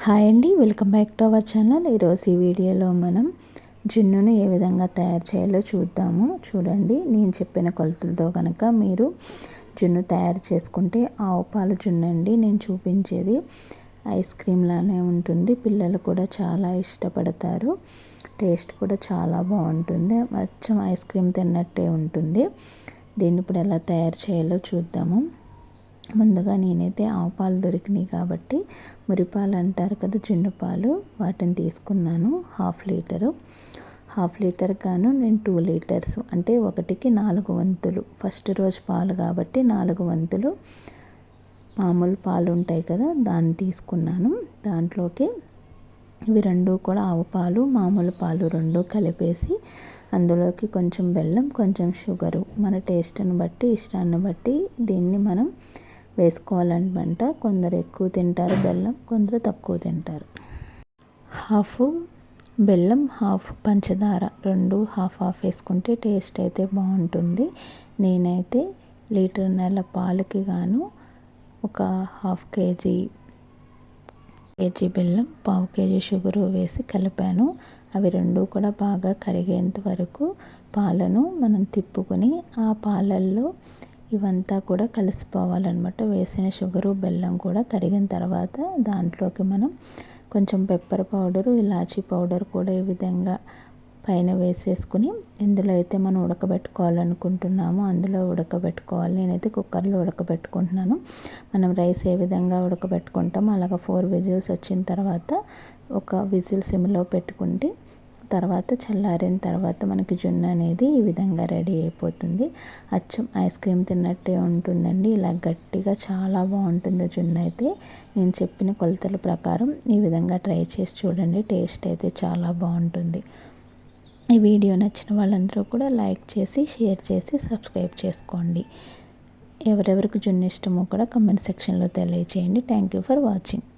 Hi అండి, welcome back to our channel. ఈరోజు ఈ వీడియోలో మనం జున్నును ఏ విధంగా తయారు చేయాలో చూద్దాము. చూడండి, నేను చెప్పిన కొలతలతో కనుక మీరు జున్ను తయారు చేసుకుంటే ఆవు పాల జున్ను అండి నేను చూపించేది. ఐస్ క్రీమ్ లానే ఉంటుంది, పిల్లలు కూడా చాలా ఇష్టపడతారు. టేస్ట్ కూడా చాలా బాగుంటుంది, అచ్చం ఐస్ క్రీమ్ తిన్నట్టే ఉంటుంది. దీన్ని ఇప్పుడు ఎలా తయారు చేయాలో చూద్దాము. ముందుగా నేనైతే ఆవు పాలు దొరికినాయి కాబట్టి మురిపాలు అంటారు కదా, జున్ను పాలు, వాటిని తీసుకున్నాను. హాఫ్ లీటర్ గాను నేను 2 లీటర్స్ అంటే ఒకటికి 4 వంతులు. ఫస్ట్ రోజు పాలు కాబట్టి 4 వంతులు మామూలు పాలు ఉంటాయి కదా, దాన్ని తీసుకున్నాను. దాంట్లోకి ఇవి రెండు కూడా ఆవు పాలు మామూలు పాలు రెండు కలిపేసి అందులోకి కొంచెం బెల్లం, కొంచెం షుగరు, మన టేస్ట్ని బట్టి ఇష్టాన్ని బట్టి దీన్ని మనం వేసుకోవాలన్నమాట. కొందరు ఎక్కువ తింటారు బెల్లం, కొందరు తక్కువ తింటారు. హాఫ్ బెల్లం, హాఫ్ పంచదార, రెండు హాఫ్ వేసుకుంటే టేస్ట్ అయితే బాగుంటుంది. నేనైతే 1.5 లీటర్ పాలకి గాను ఒక హాఫ్ కేజీ బెల్లం, 1/2 కేజీ షుగరు వేసి కలిపాను. అవి రెండు కూడా బాగా కరిగేంత వరకు పాలను మనం తిప్పుకొని ఆ పాలల్లో ఇవంతా కూడా కలిసిపోవాలన్నమాట. వేసిన షుగరు బెల్లం కూడా కరిగిన తర్వాత దాంట్లోకి మనం కొంచెం పెప్పర్ పౌడరు, ఇలాచీ పౌడర్ కూడా ఈ విధంగా పైన వేసేసుకుని ఇందులో అయితే మనం ఉడకబెట్టుకోవాలనుకుంటున్నామో అందులో ఉడకబెట్టుకోవాలి. నేనైతే కుక్కర్లో ఉడకబెట్టుకుంటున్నాను. మనం రైస్ ఏ విధంగా ఉడకబెట్టుకుంటామో అలాగ 4 విజిల్స్ వచ్చిన తర్వాత ఒక విజిల్ సిమ్లో పెట్టుకుంటే తర్వాత చల్లారిన తర్వాత మనకి జున్ను అనేది ఈ విధంగా రెడీ అయిపోతుంది. అచ్చం ఐస్ క్రీమ్ తిన్నట్టే ఉంటుందండి. ఇలా గట్టిగా చాలా బాగుంటుంది జున్ను అయితే. నేను చెప్పిన కొలతల ప్రకారం ఈ విధంగా ట్రై చేసి చూడండి, టేస్ట్ అయితే చాలా బాగుంటుంది. ఈ వీడియో నచ్చిన వాళ్ళందరూ కూడా లైక్ చేసి, షేర్ చేసి, సబ్స్క్రైబ్ చేసుకోండి. ఎవరెవరికి జున్ను ఇష్టమో కూడా కమెంట్ సెక్షన్లో తెలియజేయండి. Thank you for watching.